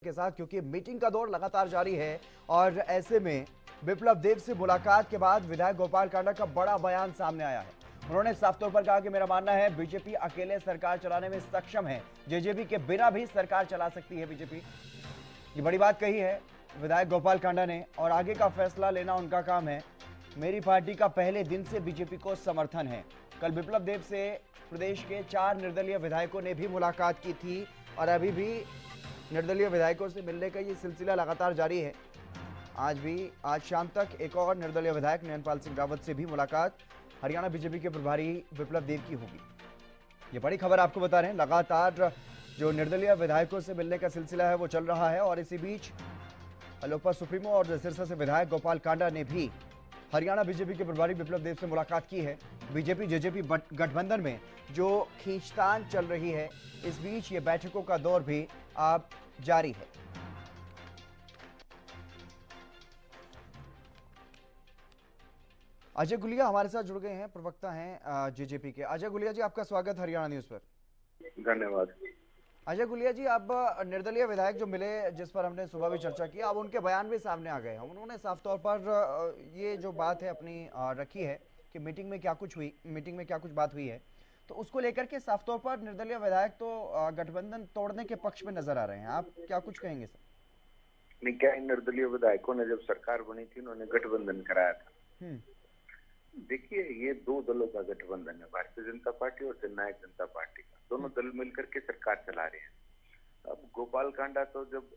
के साथ, क्योंकि मीटिंग का दौर लगातार जारी है और ऐसे में बिप्लब देव से मुलाकात के बाद विधायक गोपाल कांडा का बड़ा बयान सामने आया है। उन्होंने साफ तौर पर कहा कि मेरा मानना है बीजेपी अकेले सरकार चलाने में सक्षम है, जेजेपी के बिना भी सरकार चला सकती है बीजेपी। ये बड़ी बात कही है विधायक गोपाल कांडा ने और आगे का फैसला लेना उनका काम है। मेरी पार्टी का पहले दिन से बीजेपी को समर्थन है। कल बिप्लब देव से प्रदेश के 4 निर्दलीय विधायकों ने भी मुलाकात की थी और अभी भी निर्दलीय विधायकों से मिलने का ये सिलसिला लगातार जारी है। आज शाम तक एक और निर्दलीय विधायक नयनपाल सिंह रावत से भी मुलाकात हरियाणा बीजेपी के प्रभारी बिप्लब देव की होगी। ये बड़ी खबर आपको बता रहे हैं, लगातार जो निर्दलीय विधायकों से मिलने का सिलसिला है वो चल रहा है और इसी बीच लोकसभा सुप्रीमो और सिरसा से विधायक गोपाल कांडा ने भी हरियाणा बीजेपी के प्रभारी बिप्लब देव से मुलाकात की है। बीजेपी जेजेपी गठबंधन में जो खींचतान चल रही है, इस बीच ये बैठकों का दौर भी अब जारी है। अजय गुलिया हमारे साथ जुड़ गए हैं, प्रवक्ता हैं जेजेपी के। अजय गुलिया जी, आपका स्वागत हरियाणा न्यूज पर। धन्यवाद। अजय गुलिया जी, अब निर्दलीय विधायक जो मिले, जिस पर हमने सुबह भी चर्चा की, अब उनके बयान भी सामने आ गए हैं। उन्होंने साफ तौर पर ये जो बात है अपनी रखी है कि मीटिंग में क्या कुछ बात हुई है, तो उसको लेकर के साफ तौर पर निर्दलीय विधायक तो गठबंधन तोड़ने के पक्ष में नजर आ रहे हैं। आप क्या कुछ कहेंगे सर? नहीं, क्या इन निर्दलीय विधायकों ने जब सरकार बनी थी उन्होंने गठबंधन कराया था। देखिए, ये 2 दलों का गठबंधन है, भारतीय जनता पार्टी और जननायक जनता पार्टी का। दोनों दल मिलकर के सरकार चला रहे हैं। अब गोपाल कांडा तो जब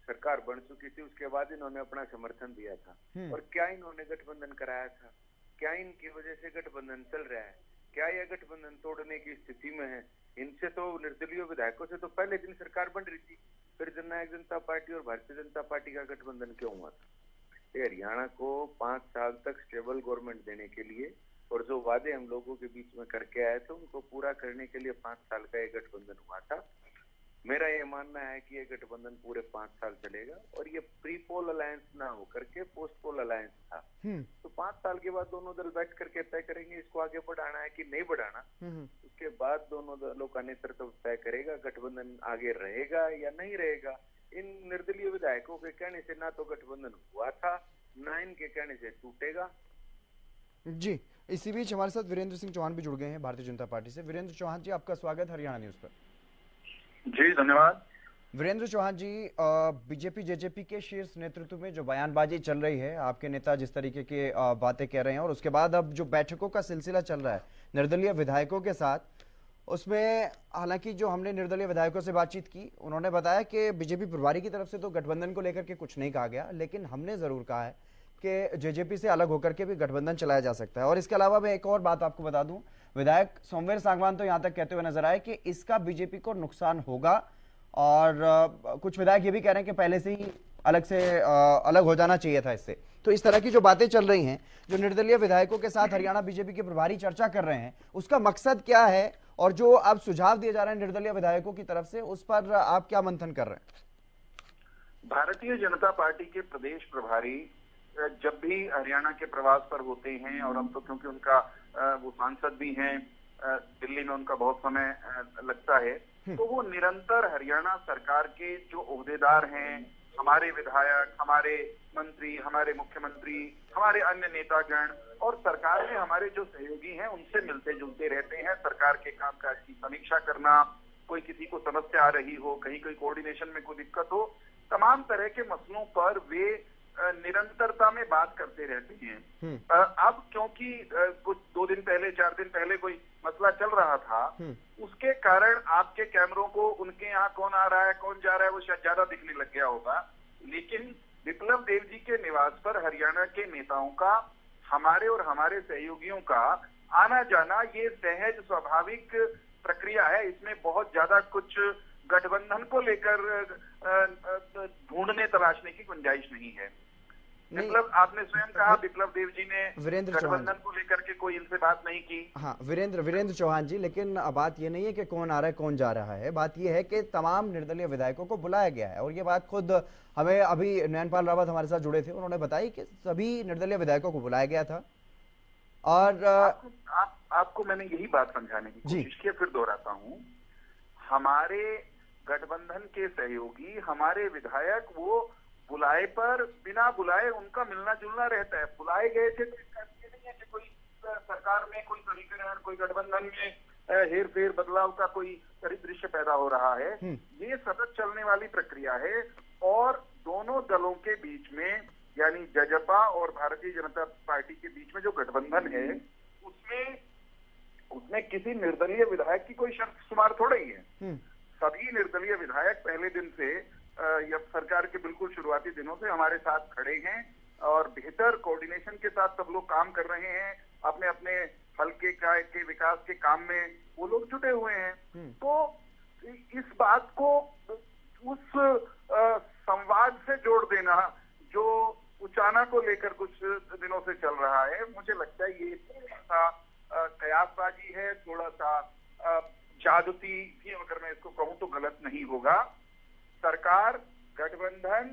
सरकार बन चुकी थी उसके बाद इन्होंने अपना समर्थन दिया था। और क्या इन्होंने गठबंधन कराया था? क्या इनकी वजह से गठबंधन चल रहा है? क्या यह गठबंधन तोड़ने की स्थिति में है? इनसे तो निर्दलीय विधायकों से तो पहले दिन सरकार बन रही थी, फिर जननायक जनता पार्टी और भारतीय जनता पार्टी का गठबंधन क्यों हुआ था? हरियाणा को 5 साल तक स्टेबल गवर्नमेंट देने के लिए और जो वादे हम लोगों के बीच में करके आए थे उनको पूरा करने के लिए 5 साल का ये गठबंधन हुआ था। मेरा ये मानना है कि ये गठबंधन पूरे 5 साल चलेगा और ये प्री पोल अलायंस ना होकर के पोस्ट पोल अलायंस था। तो 5 साल के बाद दोनों दल बैठ करके तय करेंगे इसको आगे बढ़ाना है कि नहीं बढ़ाना। उसके बाद दोनों दलों का नेतृत्व तय करेगा गठबंधन आगे रहेगा या नहीं रहेगा। इन निर्दलीय विधायकों के कहने से ना तो गठबंधन हुआ था, ना इनके कहने से टूटेगा। जी, इसी बीच हमारे साथ वीरेंद्र सिंह चौहान भी जुड़ गए हैं भारतीय जनता पार्टी से। वीरेंद्र चौहान जी, आपका स्वागत हरियाणा न्यूज पर। जी धन्यवाद। वीरेंद्र चौहान जी, बीजेपी जेजेपी के शीर्ष नेतृत्व में जो बयानबाजी चल रही है, आपके नेता जिस तरीके की बातें कह रहे हैं और उसके बाद अब जो बैठकों का सिलसिला चल रहा है निर्दलीय विधायकों के साथ, उसमें हालांकि जो हमने निर्दलीय विधायकों से बातचीत की, उन्होंने बताया कि बीजेपी प्रभारी की तरफ से तो गठबंधन को लेकर के कुछ नहीं कहा गया, लेकिन हमने जरूर कहा है कि जेजेपी से अलग होकर के भी गठबंधन चलाया जा सकता है। और इसके अलावा मैं एक और बात आपको बता दूं, विधायक सोमवीर सांगवान तो यहां तक कहते हुए नजर आए कि इसका बीजेपी को नुकसान होगा और कुछ विधायक ये भी कह रहे हैं कि पहले से ही अलग हो जाना चाहिए था इससे। तो इस तरह की जो बातें चल रही हैं, जो निर्दलीय विधायकों के साथ हरियाणा बीजेपी के प्रभारी चर्चा कर रहे हैं, उसका मकसद क्या है और जो अब सुझाव दिए जा रहे हैं निर्दलीय विधायकों की तरफ से, उस पर आप क्या मंथन कर रहे हैं? भारतीय जनता पार्टी के प्रदेश प्रभारी जब भी हरियाणा के प्रवास पर होते हैं, और अब तो क्योंकि उनका वो सांसद भी हैं, दिल्ली में उनका बहुत समय लगता है, तो वो निरंतर हरियाणा सरकार के जो ओहदेदार हैं, हमारे विधायक, हमारे मंत्री, हमारे मुख्यमंत्री, हमारे अन्य नेतागण और सरकार में हमारे जो सहयोगी हैं उनसे मिलते जुलते रहते हैं। सरकार के कामकाज की समीक्षा करना, कोई किसी को समस्या आ रही हो, कहीं कोई कोऑर्डिनेशन में कोई दिक्कत हो, तमाम तरह के मसलों पर वे निरंतरता में बात करते रहते हैं। अब क्योंकि कुछ 2 दिन पहले 4 दिन पहले कोई मसला चल रहा था, उसके कारण आपके कैमरों को उनके यहाँ कौन आ रहा है कौन जा रहा है वो शायद ज्यादा दिखने लग गया होगा। लेकिन बिप्लब देव जी के निवास पर हरियाणा के नेताओं का, हमारे और हमारे सहयोगियों का आना जाना ये सहज स्वाभाविक प्रक्रिया है। इसमें बहुत ज्यादा कुछ गठबंधन को लेकर ढूंढने तलाशने की गुंजाइश नहीं है। बिप्लब, आपने स्वयं कहा बिप्लब देव जी ने गठबंधन को लेकर के कोई इनसे बात नहीं की। हाँ वीरेंद्र चौहान जी, लेकिन बात ये नहीं है कि कौन आ रहा है कौन जा रहा है, बात ये है कि तमाम निर्दलीय विधायकों को बुलाया गया है। और ये बात खुद हमें अभी नयनपाल रावत हमारे साथ जुड़े थे, उन्होंने बताई कि सभी निर्दलीय विधायकों को बुलाया गया था। और आपको मैंने यही बात समझाने की कोशिश की, फिर दोहराता हूँ। हमारे गठबंधन के सहयोगी, हमारे विधायक, वो बुलाए पर बिना बुलाए उनका मिलना जुलना रहता है। बुलाए गए थे तो इसका ये नहीं है कि कोई सरकार में कोई समीकरण, कोई गठबंधन में हेर फेर बदलाव का कोई परिदृश्य पैदा हो रहा है। ये सतत चलने वाली प्रक्रिया है और दोनों दलों के बीच में, यानी जजपा और भारतीय जनता पार्टी के बीच में जो गठबंधन है उसमें किसी निर्दलीय विधायक की कोई शर्त शुमार थोड़ा ही है। सभी निर्दलीय विधायक पहले दिन से या सरकार के बिल्कुल शुरुआती दिनों से हमारे साथ खड़े हैं और बेहतर कोऑर्डिनेशन के साथ सब लोग काम कर रहे हैं। अपने अपने हल्के के विकास के काम में वो लोग जुटे हुए हैं। तो इस बात को उस संवाद से जोड़ देना जो उचाना को लेकर कुछ दिनों से चल रहा है, मुझे लगता है ये थोड़ा सा कयासबाजी है, थोड़ा सा जादती भी, अगर मैं इसको कहूं तो गलत नहीं होगा। सरकार, गठबंधन,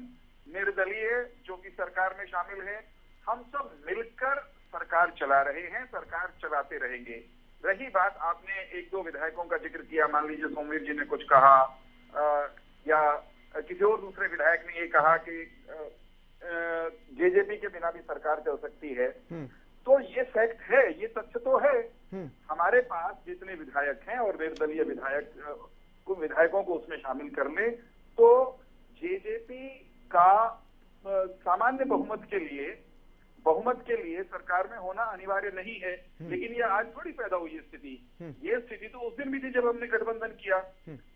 निर्दलीय जो कि सरकार में शामिल है, हम सब मिलकर सरकार चला रहे हैं, सरकार चलाते रहेंगे। रही बात, आपने एक दो विधायकों का जिक्र किया, मान लीजिए सोमवीर जी ने कुछ कहा या किसी और दूसरे विधायक ने ये कहा कि जेजेपी के बिना भी सरकार चल सकती है। तो ये फैक्ट है, ये तथ्य तो है। हमारे पास जितने विधायक हैं और निर्दलीय विधायकों को उसमें शामिल कर ले तो जेजेपी का सामान्य बहुमत के लिए सरकार में होना अनिवार्य नहीं है। लेकिन ये आज थोड़ी पैदा हुई है स्थिति। ये स्थिति तो उस दिन भी थी जब हमने गठबंधन किया।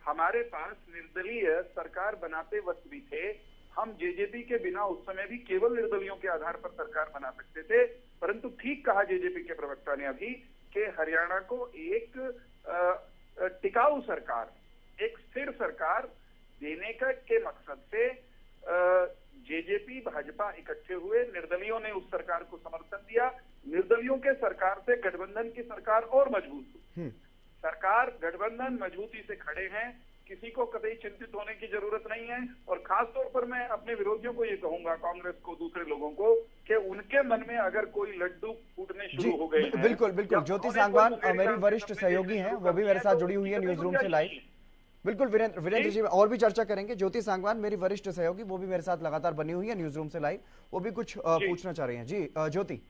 हमारे पास निर्दलीय सरकार बनाते वक्त भी थे। हम जेजेपी के बिना उस समय भी केवल निर्दलियों के आधार पर सरकार बना सकते थे। परंतु ठीक कहा जेजेपी के प्रवक्ता ने अभी कि हरियाणा को एक टिकाऊ सरकार, एक स्थिर सरकार देने के मकसद से जेजेपी भाजपा इकट्ठे हुए। निर्दलियों ने उस सरकार को समर्थन दिया। निर्दलियों के सरकार से गठबंधन की सरकार और मजबूत हुई। सरकार, गठबंधन मजबूती से खड़े हैं, किसी को कतई चिंतित होने की जरूरत नहीं है। और खास तौर पर मैं अपने विरोधियों को ये कहूंगा, कांग्रेस को, दूसरे लोगों को, कि उनके मन में अगर कोई लड्डू फूटने शुरू हो गए हैं। बिल्कुल बिल्कुल। ज्योति सांगवान मेरी वरिष्ठ सहयोगी हैं, वो भी मेरे साथ जुड़ी हुई है न्यूज रूम से लाइव। बिल्कुल वीरेंद्र जी और भी चर्चा करेंगे। ज्योति सांगवान मेरी वरिष्ठ सहयोगी, वो भी मेरे साथ लगातार बनी हुई है न्यूज रूम से लाइव, वो भी कुछ पूछना चाह रही हैं। जी ज्योति।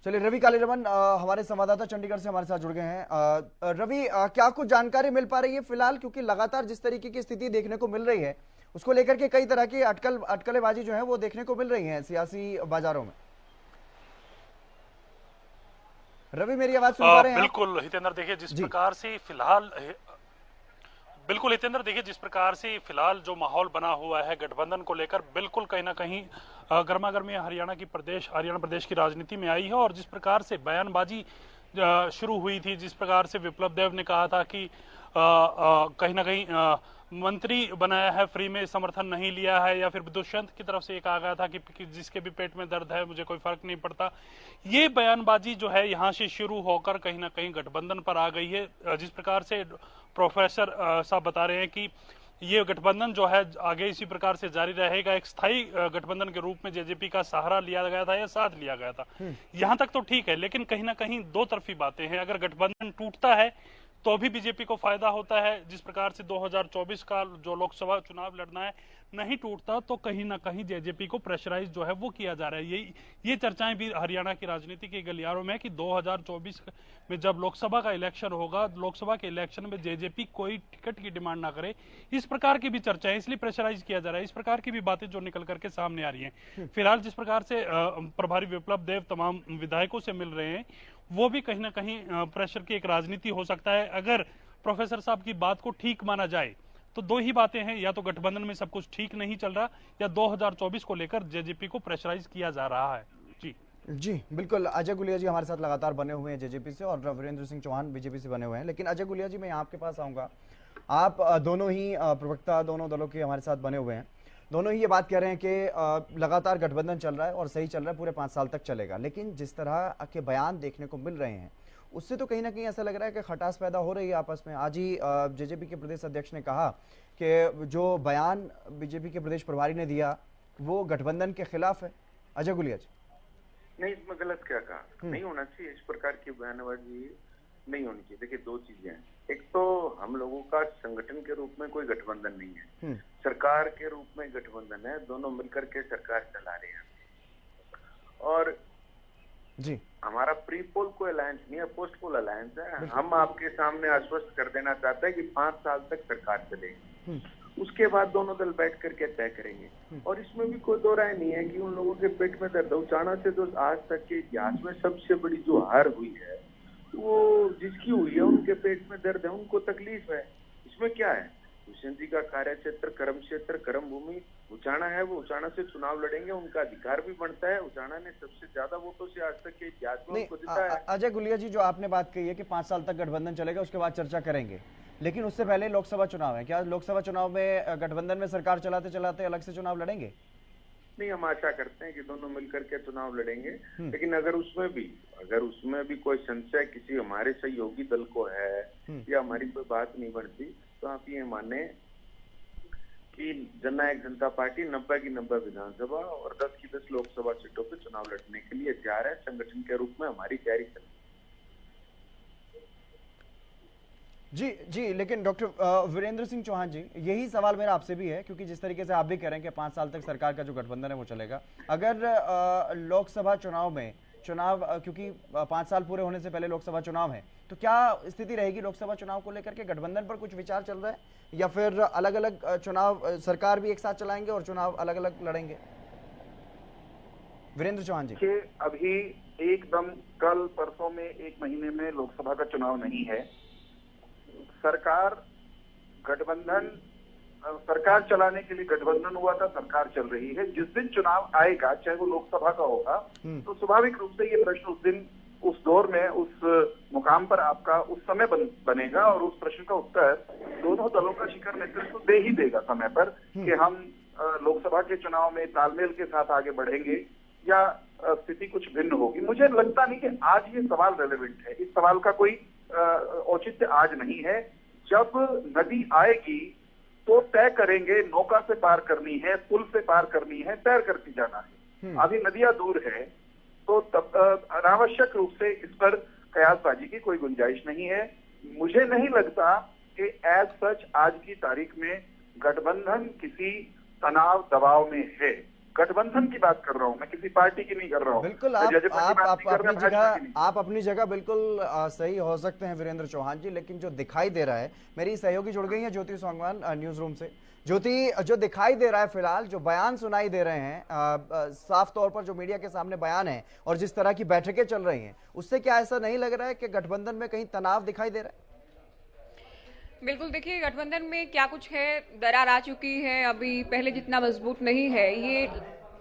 चलिए, रवि कालीरमन हमारे संवाददाता चंडीगढ़ से हमारे साथ जुड़ गए हैं। रवि, क्या कुछ जानकारी मिल पा रही है फिलहाल, क्योंकि लगातार जिस तरीके की स्थिति देखने को मिल रही है उसको लेकर के कई तरह की अटकलेबाजी जो है वो देखने को मिल रही है सियासी बाजारों में। रवि, मेरी आवाज सुन पा रहे हैं? बिल्कुल हितेंद्र, देखिए जिस प्रकार से फिलहाल जिस प्रकार से फिलहाल जो माहौल बना हुआ है गठबंधन को लेकर, बिल्कुल कहीं ना कहीं गर्मा गर्मी हरियाणा प्रदेश की राजनीति में आई है। और जिस प्रकार से बयानबाजी शुरू हुई थी, जिस प्रकार से विप्लव देव ने कहा था कि कहीं ना कहीं मंत्री बनाया है, फ्री में समर्थन नहीं लिया है, या फिर दुष्यंत की तरफ से ये कहा गया था कि जिसके भी पेट में दर्द है मुझे कोई फर्क नहीं पड़ता। ये बयानबाजी जो है यहाँ से शुरू होकर कहीं ना कहीं गठबंधन पर आ गई है। जिस प्रकार से प्रोफेसर साहब बता रहे हैं कि ये गठबंधन जो है आगे इसी प्रकार से जारी रहेगा। एक स्थायी गठबंधन के रूप में जेजेपी का सहारा लिया गया था या साथ लिया गया था, यहाँ तक तो ठीक है। लेकिन कहीं ना कहीं दो तरफी बातें हैं। अगर गठबंधन टूटता है तो भी बीजेपी को फायदा होता है। जिस प्रकार से 2024 का जो लोकसभा चुनाव लड़ना है नहीं टूटता तो कहीं ना कहीं जेजेपी को प्रेशराइज जो है वो किया जा रहा है। ये चर्चाएं भी हरियाणा की राजनीति के गलियारों में है कि 2024 में जब लोकसभा का इलेक्शन होगा, लोकसभा के इलेक्शन में जेजेपी कोई टिकट की डिमांड ना करे, इस प्रकार की भी चर्चाएं, इसलिए प्रेशराइज किया जा रहा है। इस प्रकार की भी बातें जो निकल करके सामने आ रही हैं। फिलहाल जिस प्रकार से प्रभारी विप्लव देव तमाम विधायकों से मिल रहे हैं, वो भी कहीं ना कहीं प्रेशर की एक राजनीति हो सकता है। अगर प्रोफेसर साहब की बात को ठीक माना जाए तो दो ही बातें हैं, या तो गठबंधन में सब कुछ ठीक नहीं चल रहा, या 2024 को लेकर जेजेपी को प्रेशराइज किया जा रहा है। जी बिल्कुल। अजय गुलिया जी हमारे साथ लगातार बने हुए हैं जेजेपी से, और वीरेंद्र सिंह चौहान बीजेपी से बने हुए हैं। लेकिन अजय गुलिया जी, मैं आपके पास आऊंगा। आप दोनों ही प्रवक्ता दोनों दलों के हमारे साथ बने हुए हैं। दोनों ही ये बात कह रहे हैं कि लगातार गठबंधन चल रहा है और सही चल रहा है, पूरे 5 साल तक चलेगा। लेकिन जिस तरह के बयान देखने को मिल रहे हैं उससे तो कहीं ना कहीं ऐसा लग रहा है कि खटास पैदा हो रही है आपस में। आज ही जेजेपी के प्रदेश अध्यक्ष ने कहा कि जो बयान बीजेपी के प्रदेश प्रभारी ने दिया वो गठबंधन के खिलाफ है। अजय गुलिया जी। नहीं, इसमें गलत क्या कहा? नहीं होना चाहिए इस प्रकार की बयानबाजी, नहीं होनी चाहिए। देखिए, दो चीजें हैं। एक तो हम लोगों का संगठन के रूप में कोई गठबंधन नहीं है, सरकार के रूप में गठबंधन है, दोनों मिलकर के सरकार चला रहे हैं। और जी, हमारा प्री पोल कोई अलायंस नहीं है, पोस्ट पोल अलायंस है। हम आपके सामने आश्वस्त कर देना चाहते हैं कि 5 साल तक सरकार चलेगी, उसके बाद दोनों दल बैठ करके तय करेंगे। और इसमें भी कोई दो राय नहीं है कि उन लोगों के पेट में दर्द है। उचाना से तो आज तक के इतिहास में सबसे बड़ी जो हार हुई है वो जिसकी हुई है, उनके पेट में दर्द है, उनको तकलीफ है। इसमें क्या है? दुष्यंत जी का कार्य क्षेत्र, कर्म भूमि उचाना है, वो उचाना से चुनाव लड़ेंगे, उनका अधिकार भी बनता है। उचाना ने सबसे ज्यादा वोटों से आज तक के इतिहास में उनको जीता है। अजय गुलिया जी, जो आपने बात कही है कि 5 साल तक गठबंधन चलेगा, उसके बाद चर्चा करेंगे, लेकिन उससे पहले लोकसभा चुनाव है। क्या लोकसभा चुनाव में गठबंधन में सरकार चलाते चलाते अलग से चुनाव लड़ेंगे? नहीं, हम आशा करते हैं कि दोनों मिलकर के चुनाव लड़ेंगे। लेकिन अगर उसमें भी कोई संशय किसी हमारे सहयोगी दल को है या हमारी कोई बात नहीं बनती, तो आप ये माने कि जननायक जनता पार्टी 90 की 90 विधानसभा और 10 की 10 लोकसभा सीटों पर चुनाव लड़ने के लिए तैयार है। संगठन के रूप में हमारी तैयारी चल रही है। जी जी, लेकिन डॉक्टर वीरेंद्र सिंह चौहान जी, यही सवाल मेरा आपसे भी है, क्योंकि जिस तरीके से आप भी कह रहे हैं कि 5 साल तक सरकार का जो गठबंधन है वो चलेगा, अगर लोकसभा चुनाव में क्योंकि 5 साल पूरे होने से पहले लोकसभा चुनाव है, तो क्या स्थिति रहेगी लोकसभा चुनाव को लेकर के? गठबंधन पर कुछ विचार चल रहा है या फिर अलग अलग चुनाव सरकार भी एक साथ चलाएंगे और चुनाव अलग अलग लड़ेंगे? वीरेंद्र चौहान जी, अभी एकदम कल परसों में 1 महीने में लोकसभा का चुनाव नहीं है। सरकार चलाने के लिए गठबंधन हुआ था, सरकार चल रही है। जिस दिन चुनाव आएगा, चाहे वो लोकसभा का होगा, तो स्वाभाविक रूप से ये प्रश्न उस दिन, उस दौर में, उस मुकाम पर आपका उस समय बनेगा और उस प्रश्न का उत्तर दोनों दलों का शिखर नेतृत्व दे ही देगा समय पर कि हम लोकसभा के चुनाव में तालमेल के साथ आगे बढ़ेंगे या स्थिति कुछ भिन्न होगी। मुझे लगता नहीं कि आज ये सवाल रेलेवेंट है। इस सवाल का कोई औचित्य आज नहीं है। जब नदी आएगी तो तय करेंगे, नौका से पार करनी है, पुल से पार करनी है, तैर करके जाना है। अभी नदियां दूर है, तो अनावश्यक रूप से इस पर कयासबाजी की कोई गुंजाइश नहीं है। मुझे नहीं लगता कि एज सच आज की तारीख में गठबंधन किसी तनाव दबाव में है। गठबंधन की बात कर रहा हूं मैं, किसी पार्टी की नहीं कर रहा हूं। बिल्कुल, आप अपनी जगह बिल्कुल सही हो सकते हैं वीरेंद्र चौहान जी, लेकिन जो दिखाई दे रहा है, मेरी सहयोगी जुड़ गई है ज्योति सोंगवान न्यूज रूम से। ज्योति, जो दिखाई दे रहा है फिलहाल, जो बयान सुनाई दे रहे हैं, साफ तौर पर जो मीडिया के सामने बयान है और जिस तरह की बैठकें चल रही हैं, उससे क्या ऐसा नहीं लग रहा है कि गठबंधन में कहीं तनाव दिखाई दे रहा है? बिल्कुल, देखिए गठबंधन में क्या कुछ है, दरार आ चुकी है, अभी पहले जितना मजबूत नहीं है। ये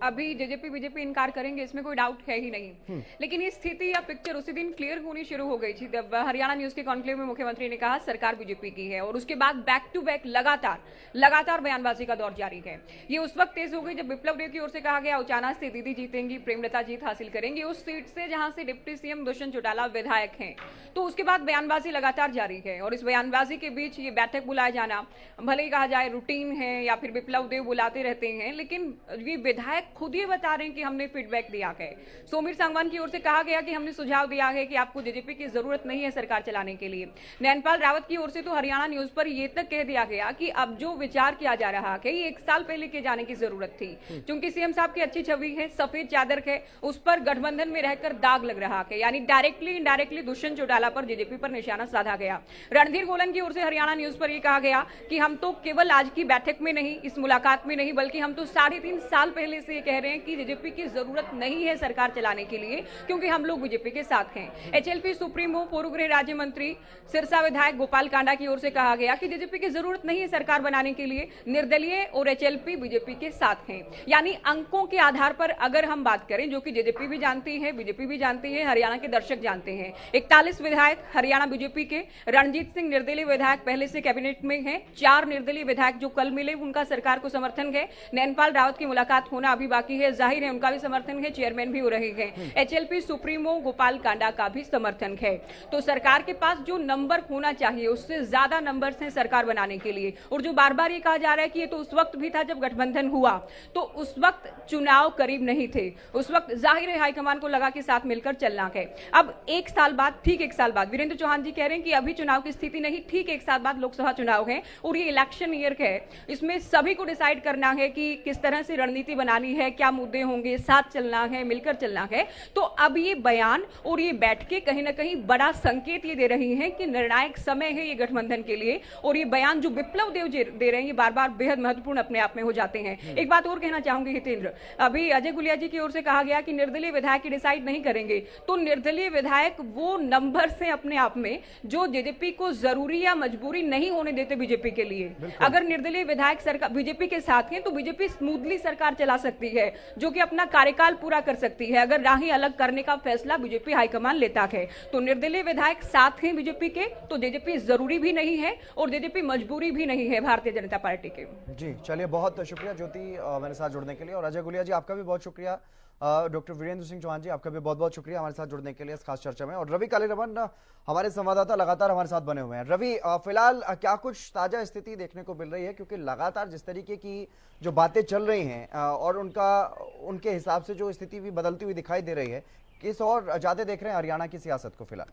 अभी जेजेपी बीजेपी इनकार करेंगे, इसमें कोई डाउट है ही नहीं। लेकिन ये स्थिति या पिक्चर उसी दिन क्लियर होनी शुरू हो गई थी जब हरियाणा न्यूज के कॉन्क्लेव में मुख्यमंत्री ने कहा सरकार बीजेपी की है, और उसके बाद बैक टू बैक लगातार बयानबाजी का दौर जारी है। ये उस वक्त तेज हो गई जब विप्लव देव की ओर से कहा गया उचाना से दीदी जीतेंगी, प्रेमलता जीत हासिल करेंगी उस सीट से जहां से डिप्टी सीएम दुष्यंत चौटाला विधायक हैं। तो उसके बाद बयानबाजी लगातार जारी है, और इस बयानबाजी के बीच ये बैठक बुलाया जाना, भले ही कहा जाए रूटीन है या फिर विप्लव देव बुलाते रहते हैं, लेकिन ये विधायक खुद ये बता रहे हैं कि हमने फीडबैक दिया है। सोमीर सांगवान की ओर से कहा गया कि हमने सुझाव दिया है कि आपको जेजेपी की जरूरत नहीं है सरकार चलाने के लिए। नैनपाल रावत की ओर से तो हरियाणा न्यूज पर यह तक कह दिया गया कि अब जो विचार किया जा रहा है ये 1 साल पहले किए जाने की जरूरत थी, क्योंकि सीएम साहब की अच्छी छवि है, सफेद चादर है, उस पर गठबंधन में रहकर दाग लग रहा है। यानी डायरेक्टली इनडायरेक्टली दुष्यंत चौटाला पर जेजेपी पर निशाना साधा गया। रणधीर गोलन की ओर से हरियाणा न्यूज पर यह कहा गया कि हम तो केवल आज की बैठक में नहीं, इस मुलाकात में नहीं, बल्कि हम तो 3.5 साल पहले से कह रहे हैं कि जेजेपी की जरूरत नहीं है सरकार चलाने के लिए, क्योंकि हम लोग बीजेपी के साथ हैं। एचएलपी सुप्रीमो पूर्व गृह राज्य मंत्री सिरसा विधायक गोपाल कांडा की ओर से कहा गया कि जेजेपी की जरूरत नहीं है सरकार बनाने के लिए, निर्दलीय और एचएलपी बीजेपी के साथ हैं। यानी अंकों के आधार पर अगर हम बात करें, जो कि जेजेपी भी जानती है, बीजेपी भी जानती है, हरियाणा के दर्शक जानते हैं, 41 विधायक हरियाणा बीजेपी के, रणजीत सिंह निर्दलीय विधायक पहले से कैबिनेट में है, 4 निर्दलीय विधायक जो कल मिले उनका सरकार को समर्थन है, नैनपाल रावत की मुलाकात होना अभी भी बाकी है, जाहिर है उनका भी समर्थन है, चेयरमैन भी हो रहे हैं, एचएलपी सुप्रीमो गोपाल कांडा का भी समर्थन है। तो सरकार के पास जो नंबर होना चाहिए उससे ज्यादा नंबर्स हैं सरकार बनाने के लिए। और जो बार बार ये कहा जा रहा है कि ये तो उस वक्त भी था जब गठबंधन हुआ, तो उस वक्त चुनाव करीब नहीं थे, उस वक्त जाहिर है हाईकमान को लगा कि साथ मिलकर चलना है। अब एक साल बाद, ठीक एक साल बाद, वीरेंद्र चौहान जी कह रहे हैं कि अभी चुनाव की स्थिति नहीं, ठीक एक साल बाद लोकसभा चुनाव है और ये इलेक्शन ईयर है, इसमें सभी को डिसाइड करना है कि किस तरह से रणनीति बनानी है, क्या मुद्दे होंगे, साथ चलना है, मिलकर चलना है। तो अब ये बयान और ये बैठकें कहीं ना कहीं बड़ा संकेत ये दे रही हैं कि निर्णायक समय है ये गठबंधन के लिए। और ये बयान जो विप्लव देव जी दे रहे हैं ये बार बार बेहद महत्वपूर्ण अपने आप में हो जाते हैं। एक बात और कहना चाहूंगी हितेंद्र, अभी अजय गुलिया जी की ओर से कहा गया कि निर्दलीय विधायक डिसाइड नहीं करेंगे, तो निर्दलीय विधायक वो नंबर से अपने आप में जो जेजेपी को जरूरी या मजबूरी नहीं होने देते बीजेपी के लिए। अगर निर्दलीय विधायक सरकार बीजेपी के साथ हैं तो बीजेपी स्मूथली सरकार चला सकती है, जो कि अपना कार्यकाल पूरा कर सकती है, अगर राही अलग करने का फैसला बीजेपी हाईकमान लेता है। तो निर्दलीय विधायक साथ हैं बीजेपी के, तो जेजेपी जरूरी भी नहीं है और जेजेपी मजबूरी भी नहीं है भारतीय जनता पार्टी के। जी चलिए, बहुत शुक्रिया ज्योति मेरे साथ जुड़ने के लिए, और अजय गुलिया जी आपका भी बहुत शुक्रिया, डॉक्टर वीरेंद्र सिंह चौहान जी आपका भी बहुत बहुत शुक्रिया हमारे साथ जुड़ने के लिए इस खास चर्चा में। और रवि कालीरमन हमारे संवाददाता लगातार हमारे साथ बने हुए हैं। रवि, फिलहाल क्या कुछ ताजा स्थिति देखने को मिल रही है, क्योंकि लगातार जिस तरीके की जो बातें चल रही हैं और उनके हिसाब से जो स्थिति भी बदलती हुई दिखाई दे रही है, किस और ज्यादा देख रहे हैं हरियाणा की सियासत को फिलहाल?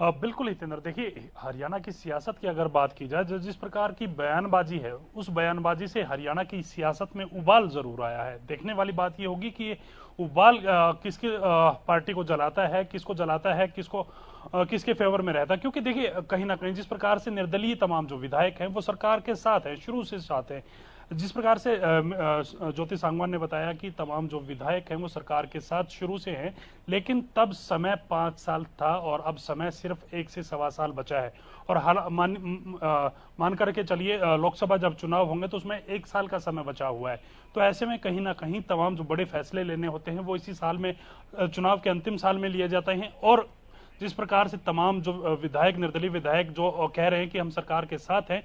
बिल्कुल हितेंद्र, देखिए हरियाणा की सियासत की अगर बात की जाए, जिस प्रकार की बयानबाजी है उस बयानबाजी से हरियाणा की सियासत में उबाल जरूर आया है। देखने वाली बात ये होगी कि ये उबाल किसकी पार्टी को जलाता है, किसको जलाता है, किसके फेवर में रहता है। क्योंकि देखिए कहीं ना कहीं जिस प्रकार से निर्दलीय तमाम जो विधायक हैं वो सरकार के साथ है, शुरू से साथ है। जिस प्रकार से ज्योति सांगवान ने बताया कि तमाम जो विधायक हैं वो सरकार के साथ शुरू से हैं, लेकिन तब समय 5 साल था और अब समय सिर्फ 1 से सवा साल बचा है। और मान करके चलिए लोकसभा जब चुनाव होंगे तो उसमें 1 साल का समय बचा हुआ है। तो ऐसे में कहीं ना कहीं तमाम जो बड़े फैसले लेने होते हैं वो इसी साल में, चुनाव के अंतिम साल में लिए जाते हैं। और जिस प्रकार से तमाम जो विधायक, निर्दलीय विधायक जो कह रहे हैं कि हम सरकार के साथ हैं,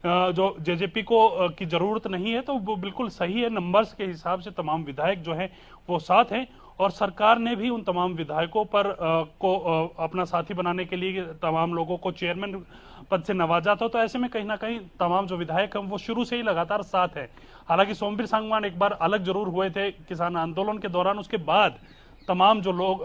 जो जेजेपी को की जरूरत नहीं है, तो वो बिल्कुल सही है। नंबर्स के हिसाब से तमाम विधायक जो हैं वो साथ हैं और सरकार ने भी उन तमाम विधायकों पर अपना साथी बनाने के लिए तमाम लोगों को चेयरमैन पद से नवाजा था। तो ऐसे में कहीं ना कहीं तमाम जो विधायक हैं वो शुरू से ही लगातार साथ है। हालांकि सोमवीर सांगवान एक बार अलग जरूर हुए थे किसान आंदोलन के दौरान, उसके बाद तमाम जो लोग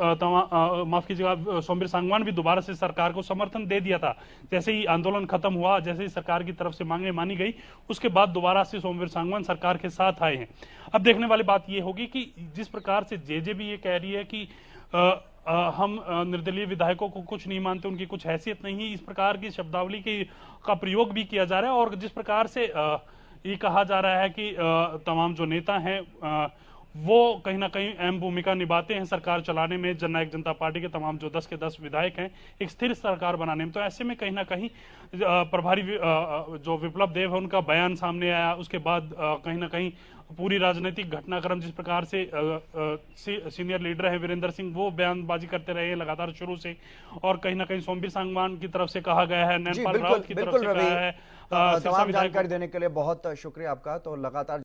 माफ कीजिएगा, सोमवीर सांगवान भी दोबारा से सरकार को समर्थन दे दिया था। जैसे ही आंदोलन खत्म हुआ, जैसे ही सरकार की तरफ से मांगे मानी गई, उसके बाद दोबारा से सोमवीर सांगवान सरकार के साथ आए हैं। अब देखने वाली बात यह होगी कि जिस प्रकार से जेजेपी ये कह रही है कि हम निर्दलीय विधायकों को कुछ नहीं मानते, उनकी कुछ हैसियत नहीं है, इस प्रकार की शब्दावली का प्रयोग भी किया जा रहा है। और जिस प्रकार से ये कहा जा रहा है कि तमाम जो नेता हैं वो कहीं ना कहीं अहम भूमिका निभाते हैं सरकार चलाने में, जननायक जनता पार्टी के तमाम जो 10 के 10 विधायक हैं एक स्थिर सरकार बनाने में। तो ऐसे में कहीं ना कहीं प्रभारी जो विप्लव देव है उनका बयान सामने आया, उसके बाद कहीं ना कहीं पूरी राजनीतिक घटनाक्रम, जिस प्रकार से सीनियर लीडर है वीरेंद्र सिंह वो बयानबाजी करते रहे लगातार शुरू से, और कहीं ना कहीं सोमवीर सांगवान की तरफ से कहा गया है, नैनपाल राउत की तरफ से कहा है। तमाम जानकारी देने के लिए बहुत शुक्रिया आपका। तो लगातार